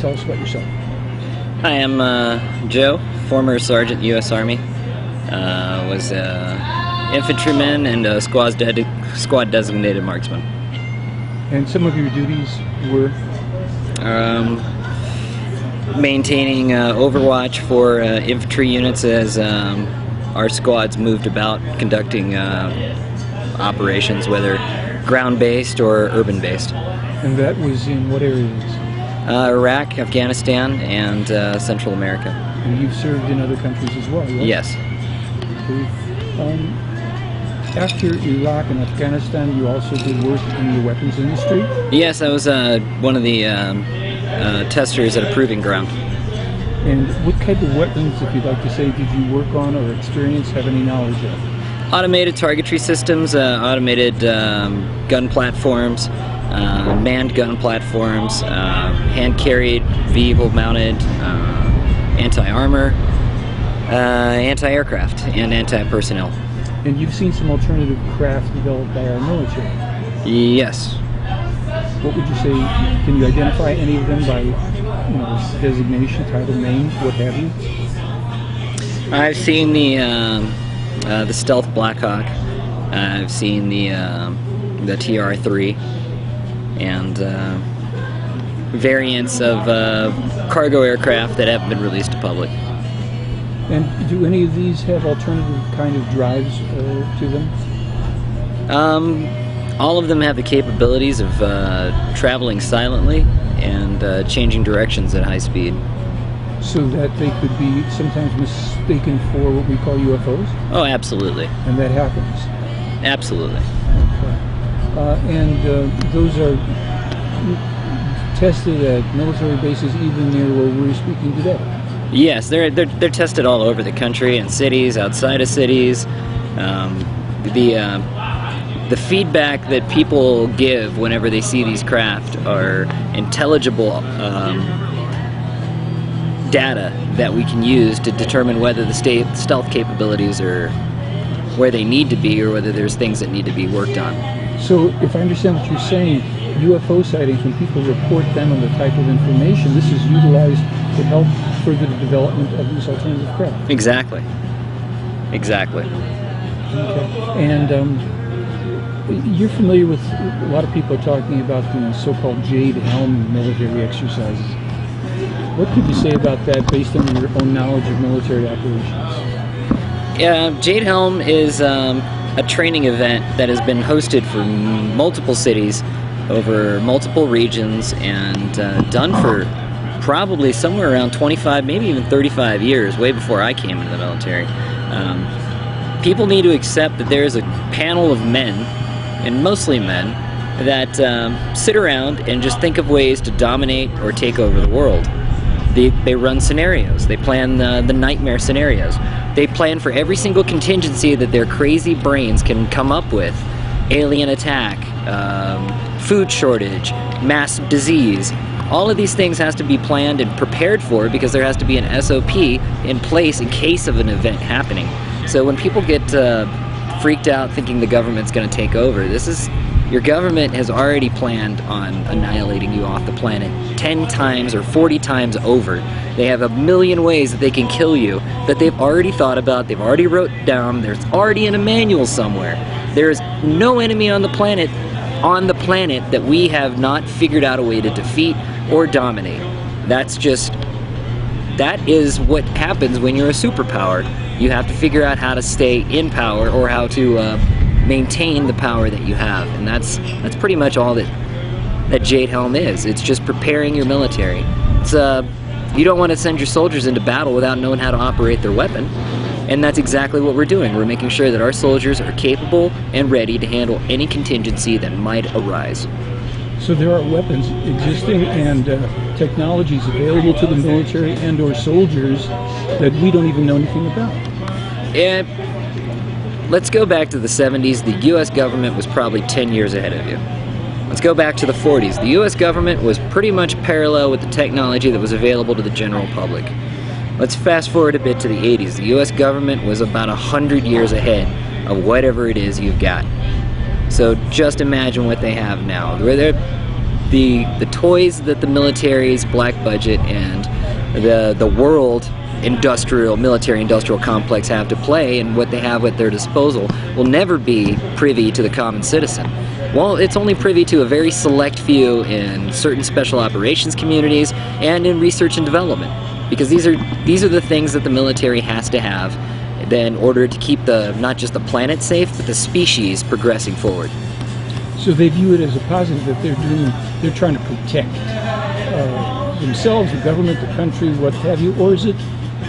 tell us about yourself. Hi, I'm Joe, former Sergeant U.S. Army. Was an infantryman and a squad designated marksman. And some of your duties were? Maintaining overwatch for infantry units as our squads moved about, conducting operations, whether ground-based or urban-based. And that was in what areas? Iraq, Afghanistan, and Central America. And you've served in other countries as well, right? Yes. Okay. After Iraq and Afghanistan, you also did work in the weapons industry? Yes, I was one of the testers at a proving ground. And what type of weapons, if you'd like to say, did you work on or experience, have any knowledge of? Automated targetry systems, automated gun platforms, manned gun platforms, hand-carried, vehicle-mounted, anti-armor, anti-aircraft, and anti-personnel. And you've seen some alternative craft developed by our military? Yes. What would you say, can you identify any of them by designation, title, name, what have you? I've seen the Stealth Blackhawk. I've seen the TR-3 and variants of cargo aircraft that haven't been released to public. And do any of these have alternative kind of drives to them? All of them have the capabilities of traveling silently and changing directions at high speed. So that they could be sometimes mistaken for what we call UFOs? Oh, absolutely. And that happens? Absolutely. Okay. And those are tested at military bases even near where we're speaking today? Yes, they're tested all over the country, in cities, outside of cities. The feedback that people give whenever they see these craft are intelligible data that we can use to determine whether the stealth capabilities are where they need to be or whether there's things that need to be worked on. So if I understand what you're saying, UFO sightings, when people report them and the type of information, this is utilized to help further the development of these alternative craft. Exactly. Exactly. Okay. And you're familiar with, a lot of people are talking about the so-called Jade Helm military exercises. What could you say about that based on your own knowledge of military operations? Jade Helm is a training event that has been hosted for multiple cities over multiple regions and done for probably somewhere around 25, maybe even 35 years, way before I came into the military. People need to accept that there is a panel of men, and mostly men, that sit around and just think of ways to dominate or take over the world. They run scenarios. They plan the nightmare scenarios. They plan for every single contingency that their crazy brains can come up with. Alien attack, food shortage, mass disease. All of these things has to be planned and prepared for because there has to be an SOP in place in case of an event happening. So when people get freaked out thinking the government's going to take over, your government has already planned on annihilating you off the planet 10 times or 40 times over. They have a million ways that they can kill you that they've already thought about, they've already wrote down, there's already in a manual somewhere. There is no enemy on the planet that we have not figured out a way to defeat or dominate. That is what happens when you're a superpower. You have to figure out how to stay in power or how to maintain the power that you have, and that's pretty much all that Jade Helm is. It's just preparing your military. You don't want to send your soldiers into battle without knowing how to operate their weapon, and that's exactly what we're doing. We're making sure that our soldiers are capable and ready to handle any contingency that might arise. So there are weapons existing and technologies available to the military and or soldiers that we don't even know anything about. Let's go back to the 70s. The U.S. government was probably 10 years ahead of you. Let's go back to the 40s. The U.S. government was pretty much parallel with the technology that was available to the general public. Let's fast forward a bit to the 80s. The U.S. government was about 100 years ahead of whatever it is you've got. So just imagine what they have now. the toys that the military's black budget and the world military industrial complex have to play and what they have at their disposal will never be privy to the common citizen. Well, it's only privy to a very select few in certain special operations communities and in research and development, because these are the things that the military has to have in order to keep not just the planet safe, but the species progressing forward. So they view it as a positive that they're trying to protect themselves, the government, the country, what have you, or is it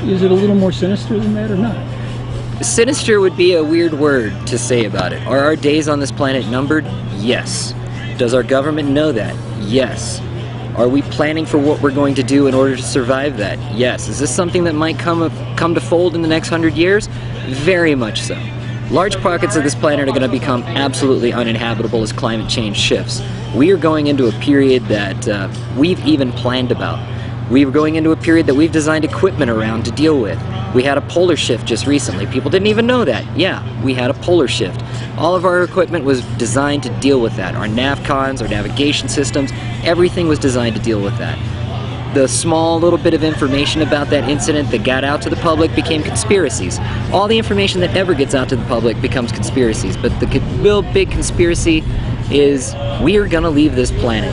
a little more sinister than that, or not? Sinister would be a weird word to say about it. Are our days on this planet numbered? Yes. Does our government know that? Yes. Are we planning for what we're going to do in order to survive that? Yes. Is this something that might come to fold in the next 100 years? Very much so. Large pockets of this planet are going to become absolutely uninhabitable as climate change shifts. We are going into a period that we've even planned about. We were going into a period that we've designed equipment around to deal with. We had a polar shift just recently. People didn't even know that. Yeah, we had a polar shift. All of our equipment was designed to deal with that. Our navcons, our navigation systems, everything was designed to deal with that. The small little bit of information about that incident that got out to the public became conspiracies. All the information that ever gets out to the public becomes conspiracies. But the real big conspiracy is we are going to leave this planet.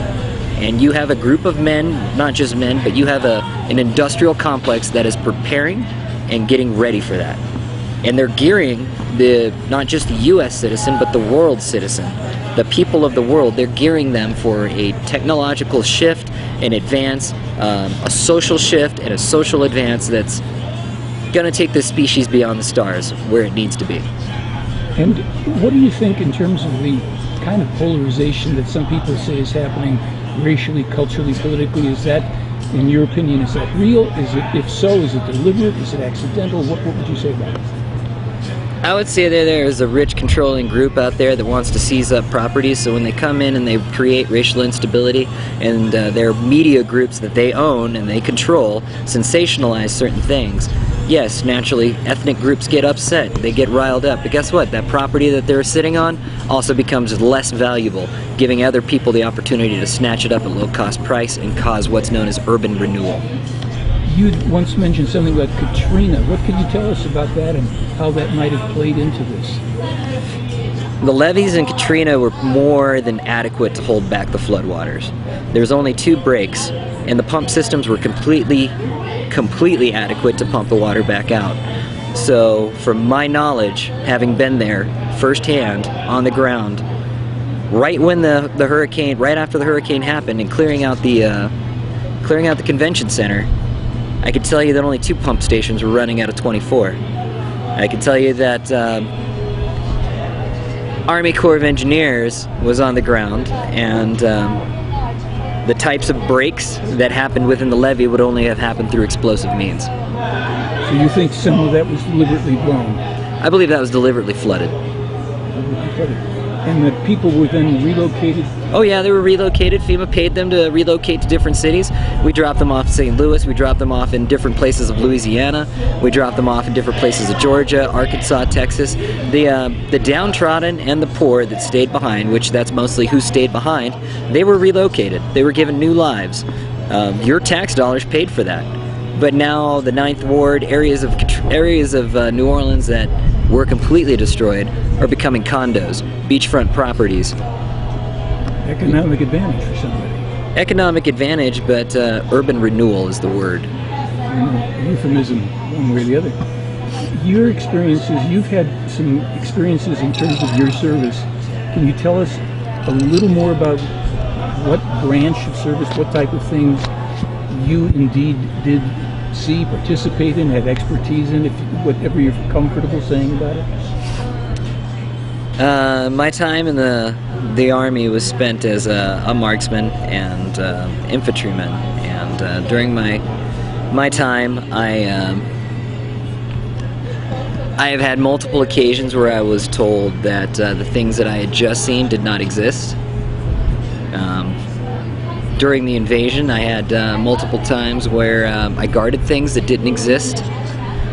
And you have a group of men, not just men, but you have an industrial complex that is preparing and getting ready for that. And they're gearing not just the U.S. citizen, but the world citizen, the people of the world, they're gearing them for a technological shift, an advance, a social shift, and a social advance that's going to take this species beyond the stars, where it needs to be. And what do you think in terms of the kind of polarization that some people say is happening racially, culturally, politically? Is that, in your opinion, is that real? Is it, if so, is it deliberate? Is it accidental? What would you say about it? I would say that there is a rich controlling group out there that wants to seize up property, so when they come in and they create racial instability, and their media groups that they own and they control sensationalize certain things, yes, naturally, ethnic groups get upset, they get riled up, but guess what? That property that they're sitting on also becomes less valuable, giving other people the opportunity to snatch it up at low-cost price and cause what's known as urban renewal. You once mentioned something about Katrina. What could you tell us about that and how that might have played into this? The levees in Katrina were more than adequate to hold back the floodwaters. There was only 2 breaks, and the pump systems were completely adequate to pump the water back out. So, from my knowledge, having been there firsthand on the ground, right when the hurricane, right after the hurricane happened, and clearing out the convention center, I could tell you that only 2 pump stations were running out of 24. I could tell you that Army Corps of Engineers was on the ground, and the types of breaks that happened within the levee would only have happened through explosive means. So you think some of that was deliberately blown? I believe that was deliberately flooded. And the people were then relocated? Oh yeah, they were relocated. FEMA paid them to relocate to different cities. We dropped them off in St. Louis, we dropped them off in different places of Louisiana, we dropped them off in different places of Georgia, Arkansas, Texas. The downtrodden and the poor that stayed behind, which that's mostly who stayed behind, they were relocated. They were given new lives. Your tax dollars paid for that. But now the 9th Ward, areas of New Orleans that were completely destroyed are becoming condos, beachfront properties. Economic advantage for somebody. Economic advantage, but urban renewal is the word. Euphemism, one way or the other. Your experiences, you've had some experiences in terms of your service. Can you tell us a little more about what branch of service, what type of things you indeed did see, participate in, had expertise in, whatever you're comfortable saying about it? My time in the Army was spent as a marksman and infantryman, and during my time, I have had multiple occasions where I was told that the things that I had just seen did not exist. During the invasion, I had multiple times where I guarded things that didn't exist.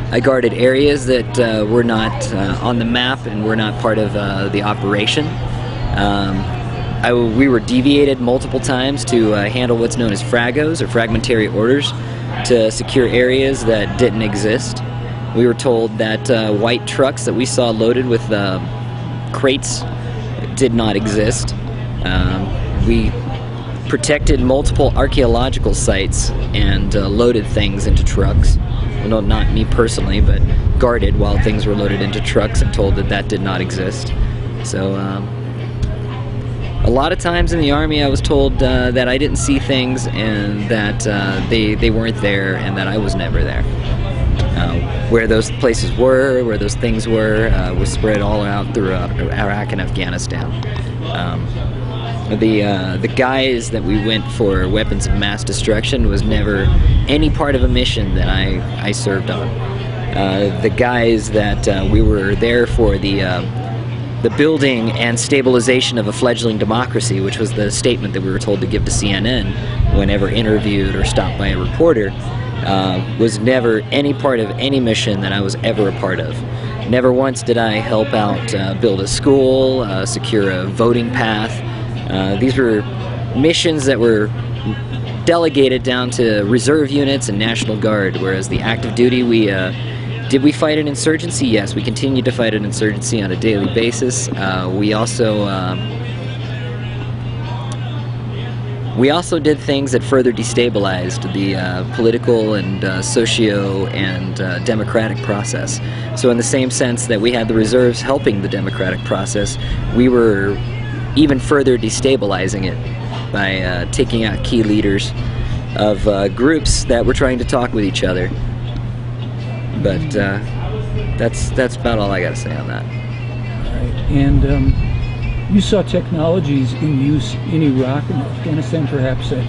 I guarded areas that were not on the map and were not part of the operation. we were deviated multiple times to handle what's known as fragos, or fragmentary orders, to secure areas that didn't exist. We were told that white trucks that we saw loaded with crates did not exist. We protected multiple archaeological sites and loaded things into trucks. Well, not me personally, but guarded while things were loaded into trucks and told that that did not exist. So a lot of times in the Army I was told that I didn't see things and that they weren't there and that I was never there. Where those places were, where those things were spread all out throughout Iraq and Afghanistan. The guise that we went for weapons of mass destruction was never any part of a mission that I served on. The guise that we were there for the building and stabilization of a fledgling democracy, which was the statement that we were told to give to CNN whenever interviewed or stopped by a reporter, was never any part of any mission that I was ever a part of. Never once did I help out build a school, secure a voting path. These were missions that were delegated down to reserve units and National Guard, whereas the active duty, did we fight an insurgency? Yes, we continued to fight an insurgency on a daily basis. We also did things that further destabilized the political and socio and democratic process. So in the same sense that we had the reserves helping the democratic process, we were even further destabilizing it by taking out key leaders of groups that were trying to talk with each other. But that's about all I got to say on that. All right. And you saw technologies in use in Iraq and Afghanistan, perhaps, that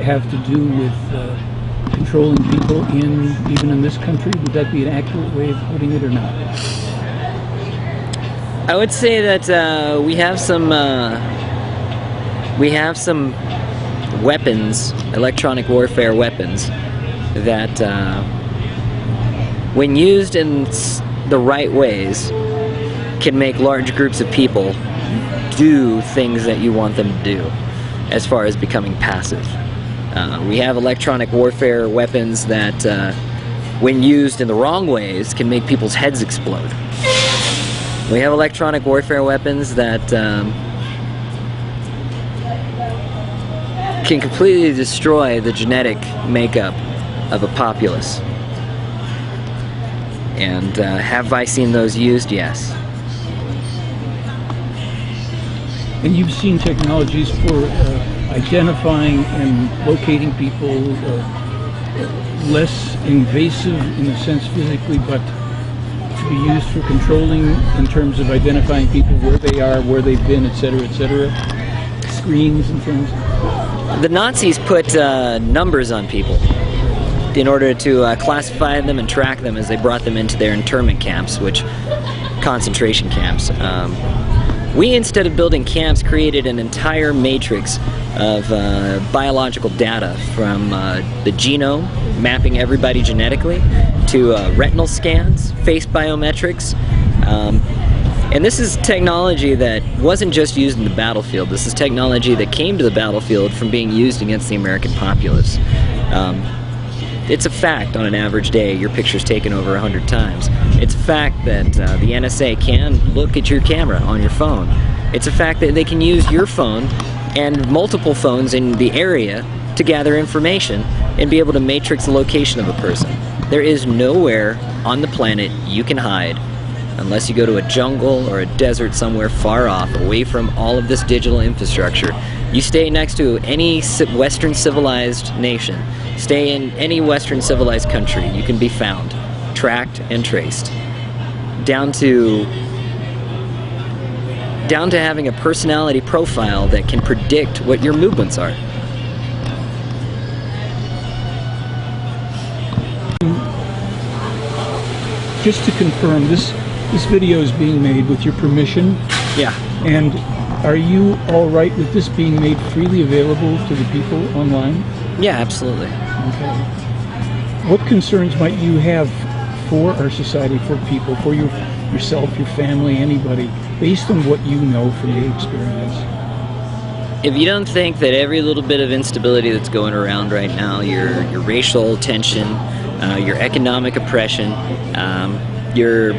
have to do with controlling people even in this country. Would that be an accurate way of putting it, or not? I would say that we have some weapons, electronic warfare weapons, that when used in the right ways can make large groups of people do things that you want them to do, as far as becoming passive. We have electronic warfare weapons that when used in the wrong ways can make people's heads explode. We have electronic warfare weapons that can completely destroy the genetic makeup of a populace. And have I seen those used? Yes. And you've seen technologies for identifying and locating people, less invasive in a sense physically, but to be used for controlling in terms of identifying people, where they are, where they've been, etc., screens and things. The Nazis put numbers on people in order to classify them and track them as they brought them into their internment camps, which concentration camps. We, instead of building camps, created an entire matrix of biological data, from the genome, mapping everybody genetically, to retinal scans, face biometrics. And this is technology that wasn't just used in the battlefield. This is technology that came to the battlefield from being used against the American populace. It's a fact on an average day your picture's taken over 100 times. It's a fact that the NSA can look at your camera on your phone. It's a fact that they can use your phone and multiple phones in the area to gather information and be able to matrix the location of a person. There is nowhere on the planet you can hide unless you go to a jungle or a desert somewhere far off, away from all of this digital infrastructure. You stay next to any Western civilized nation, stay in any Western civilized country, you can be found, tracked and traced, down to having a personality profile that can predict what your movements are. Just to confirm, this video is being made with your permission? Yeah. And are you all right with this being made freely available to the people online? Yeah, absolutely. Okay. What concerns might you have for our society, for people, for yourself, your family, anybody, based on what you know from your experience? if you don't think that every little bit of instability that's going around right now, your racial tension, your economic oppression, your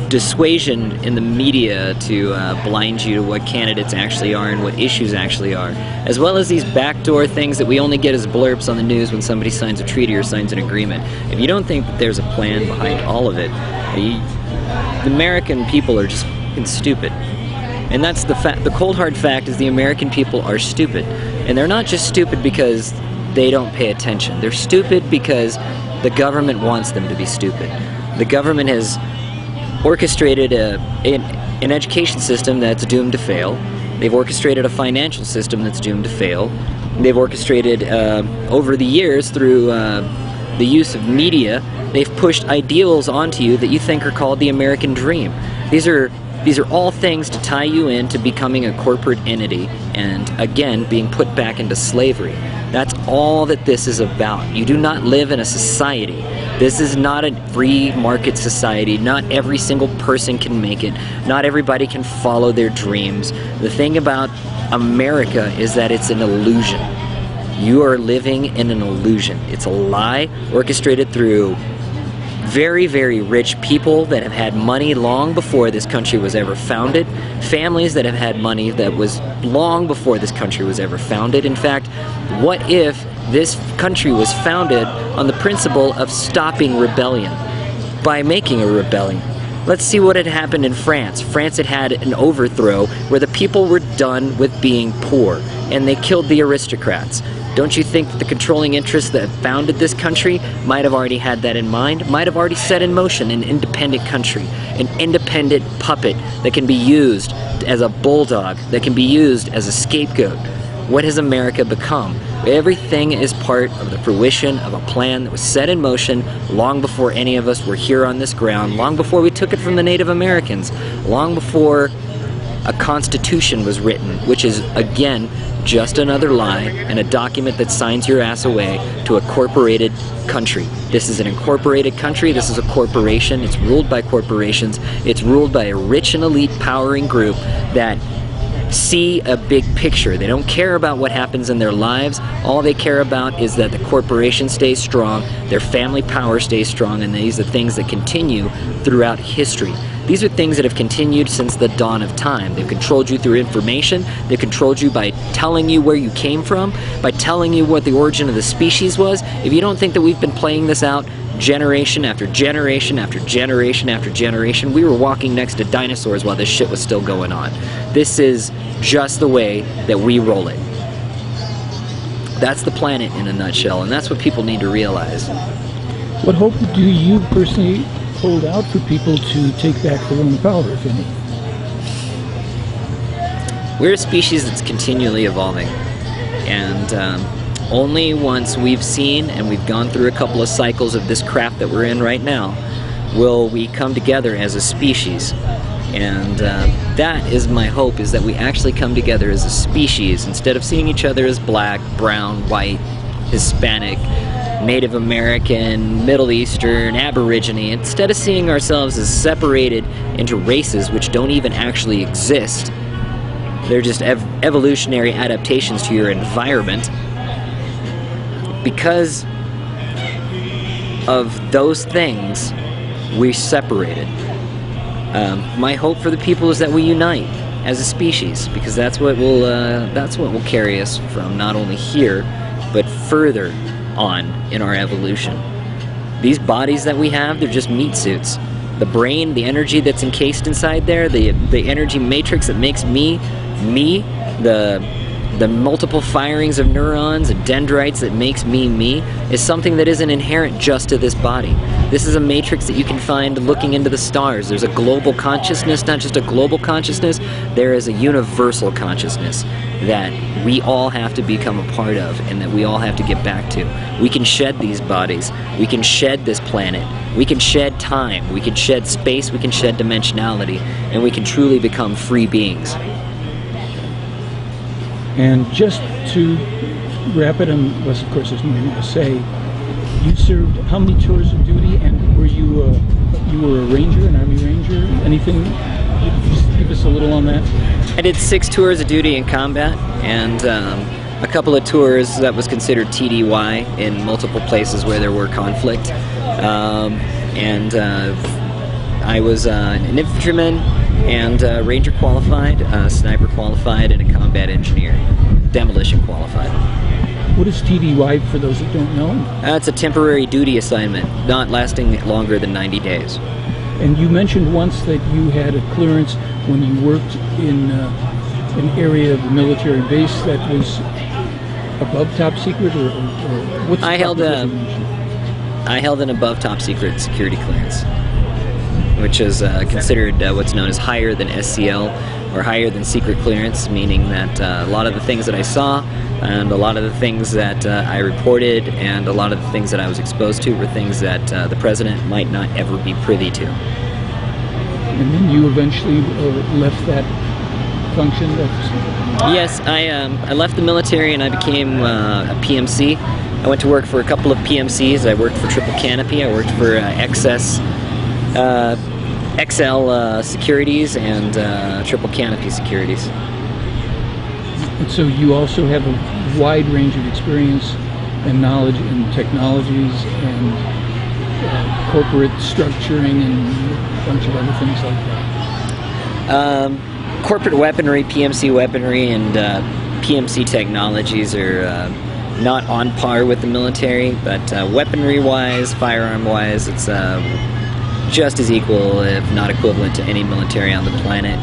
dissuasion in the media to blind you to what candidates actually are and what issues actually are, as well as these backdoor things that we only get as blurbs on the news when somebody signs a treaty or signs an agreement. If you don't think that there's a plan behind all of it, the American people are just fucking stupid. And that's the fact. The cold hard fact is the American people are stupid. And they're not just stupid because they don't pay attention. They're stupid because the government wants them to be stupid. The government has orchestrated an education system that's doomed to fail. They've orchestrated a financial system that's doomed to fail. They've orchestrated, over the years, through the use of media, they've pushed ideals onto you that you think are called the American dream. These are all things to tie you into becoming a corporate entity and, again, being put back into slavery. That's all that this is about. You do not live in a society. This is not a free market society. Not every single person can make it. Not everybody can follow their dreams. The thing about America is that it's an illusion. You are living in an illusion. It's a lie orchestrated through very, very rich people that have had money long before this country was ever founded, families that have had money that was long before this country was ever founded. In fact, what if this country was founded on the principle of stopping rebellion by making a rebellion? Let's see what had happened in France. France had had an overthrow where the people were done with being poor, and they killed the aristocrats. Don't you think that the controlling interests that founded this country might have already had that in mind? Might have already set in motion an independent country, an independent puppet that can be used as a bulldog, that can be used as a scapegoat. What has America become? Everything is part of the fruition of a plan that was set in motion long before any of us were here on this ground, long before we took it from the Native Americans, long before a constitution was written, which is, again, just another lie and a document that signs your ass away to a corporated country. This is an incorporated country. This is a corporation. It's ruled by corporations. It's ruled by a rich and elite powering group that see a big picture. They don't care about what happens in their lives. All they care about is that the corporation stays strong, their family power stays strong, and these are things that continue throughout history. These are things that have continued since the dawn of time. They've controlled you through information. They've controlled you by telling you where you came from, by telling you what the origin of the species was. If you don't think that we've been playing this out generation after generation after generation after generation, we were walking next to dinosaurs while this shit was still going on. This is just the way that we roll it. That's the planet in a nutshell, and that's what people need to realize. What hope do you personally hold out for people to take back their own power, if any? We're a species that's continually evolving, and only once we've seen and we've gone through a couple of cycles of this crap that we're in right now will we come together as a species. And that is my hope, is that we actually come together as a species instead of seeing each other as black, brown, white, Hispanic, Native American, Middle Eastern, Aborigine. Instead of seeing ourselves as separated into races which don't even actually exist, they're just evolutionary adaptations to your environment. Because of those things, we're separated. My hope for the people is that we unite as a species, because that's what will carry us from not only here, but further on in our evolution. These bodies that we have, they're just meat suits. The brain, the energy that's encased inside there, the energy matrix that makes me, the multiple firings of neurons and dendrites that makes me, is something that isn't inherent just to this body. This is a matrix that you can find looking into the stars. There's a global consciousness, not just a global consciousness, there is a universal consciousness that we all have to become a part of and that we all have to get back to. We can shed these bodies, we can shed this planet, we can shed time, we can shed space, we can shed dimensionality, and we can truly become free beings. And just to wrap it, unless of course there's nothing to say, you served how many tours of duty, and were you were a ranger, an army ranger, anything? You brief us a little on that? I did 6 tours of duty in combat, and a couple of tours that was considered TDY in multiple places where there were conflict. I was an infantryman and ranger qualified, sniper qualified, and a combat engineer, demolition qualified. What is TDY for those that don't know? It's a temporary duty assignment, not lasting longer than 90 days. And you mentioned once that you had a clearance when you worked in an area of the military base that was above top secret, or what's the proper designation? I held an above top secret security clearance, which is considered what's known as higher than SCL, or higher than secret clearance, meaning that a lot of the things that I saw and a lot of the things that I reported and a lot of the things that I was exposed to were things that the president might not ever be privy to. And then you eventually left that function? Yes, I left the military and I became a PMC. I went to work for a couple of PMCs. I worked for Triple Canopy, I worked for XL Securities and Triple Canopy Securities. And so you also have a wide range of experience and knowledge in technologies and corporate structuring and a bunch of other things like that. Corporate weaponry, PMC weaponry, and PMC technologies are not on par with the military, but weaponry-wise, firearm-wise, it's just as equal, if not equivalent, to any military on the planet.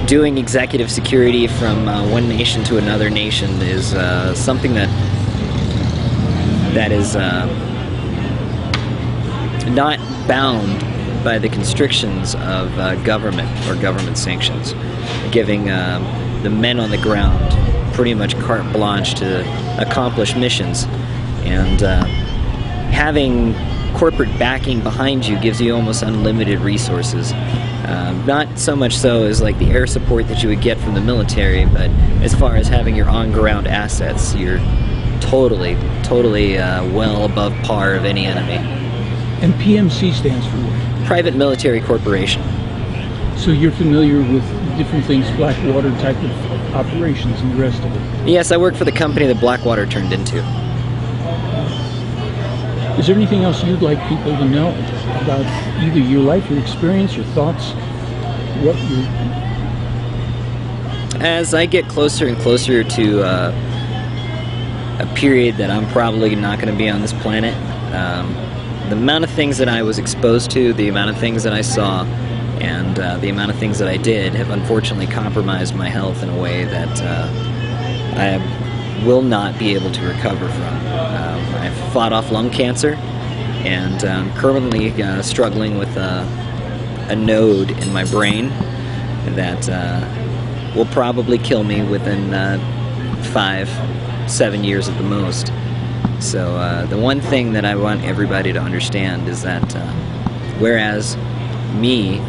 Doing executive security from one nation to another nation is something that is not bound by the constrictions of government or government sanctions, giving the men on the ground pretty much carte blanche to accomplish missions. And having corporate backing behind you gives you almost unlimited resources. Not so much so as like the air support that you would get from the military, but as far as having your on-ground assets, you're totally well above par of any enemy. And PMC stands for what? Private Military Corporation. So you're familiar with different things, Blackwater type of operations and the rest of it? Yes, I work for the company that Blackwater turned into. Is there anything else you'd like people to know about either your life, your experience, your thoughts, what you... As I get closer and closer to a period that I'm probably not going to be on this planet, the amount of things that I was exposed to, the amount of things that I saw, and the amount of things that I did have unfortunately compromised my health in a way that I will not be able to recover from. I've fought off lung cancer, and I'm currently struggling with a node in my brain that will probably kill me within 5-7 years at the most. So the one thing that I want everybody to understand is that whereas me,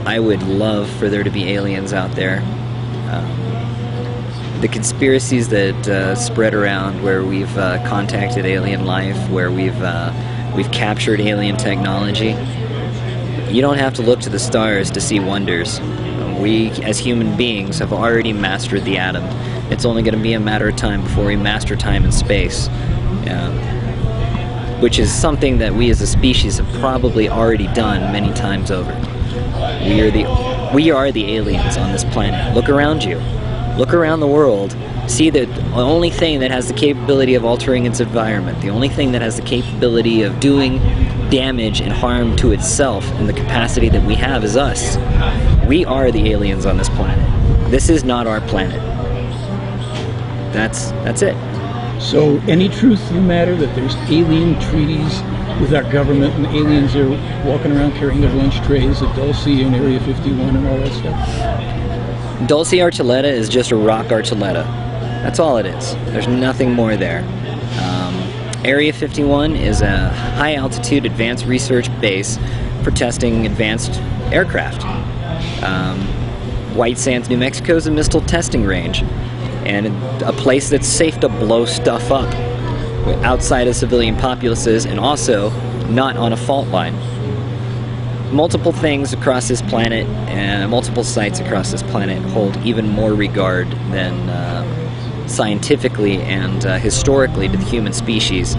I would love for there to be aliens out there, the conspiracies that spread around where we've contacted alien life, where we've captured alien technology, you don't have to look to the stars to see wonders. We, as human beings, have already mastered the atom. It's only going to be a matter of time before we master time and space, which is something that we as a species have probably already done many times over. We are the aliens on this planet. Look around you. Look around the world. See that the only thing that has the capability of altering its environment, the only thing that has the capability of doing damage and harm to itself in the capacity that we have is us. We are the aliens on this planet. This is not our planet. That's it. So any truth to the matter that there's alien treaties with our government and aliens are walking around carrying their lunch trays at Dulce and Area 51 and all that stuff? Dulce Archuleta is just a rock Archuleta. That's all it is. There's nothing more there. Area 51 is a high-altitude advanced research base for testing advanced aircraft. White Sands, New Mexico is a missile testing range, and a place that's safe to blow stuff up outside of civilian populaces and also not on a fault line. multiple things across this planet and multiple sites across this planet hold even more regard than scientifically and historically to the human species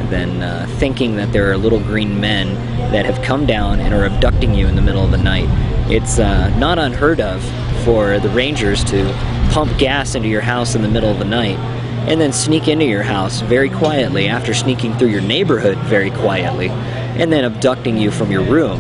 than thinking that there are little green men that have come down and are abducting you in the middle of the night. It's not unheard of for the Rangers to pump gas into your house in the middle of the night and then sneak into your house very quietly after sneaking through your neighborhood very quietly and then abducting you from your room.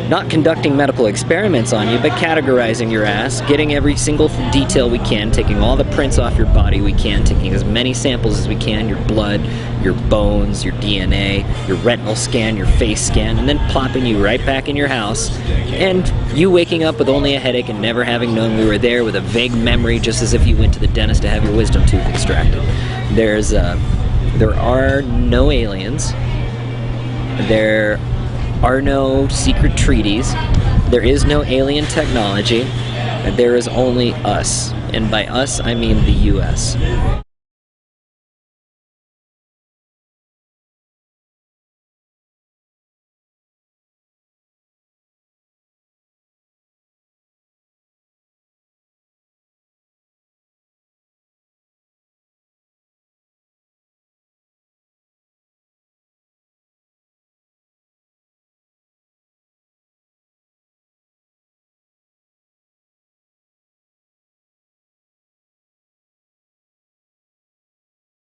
Not conducting medical experiments on you, but categorizing your ass, getting every single detail we can, taking all the prints off your body we can, taking as many samples as we can, your blood, your bones, your DNA, your retinal scan, your face scan, and then plopping you right back in your house, and you waking up with only a headache and never having known we were there with a vague memory just as if you went to the dentist to have your wisdom tooth extracted. There are no aliens. There are no secret treaties. There is no alien technology. There is only us. And by us, I mean the US.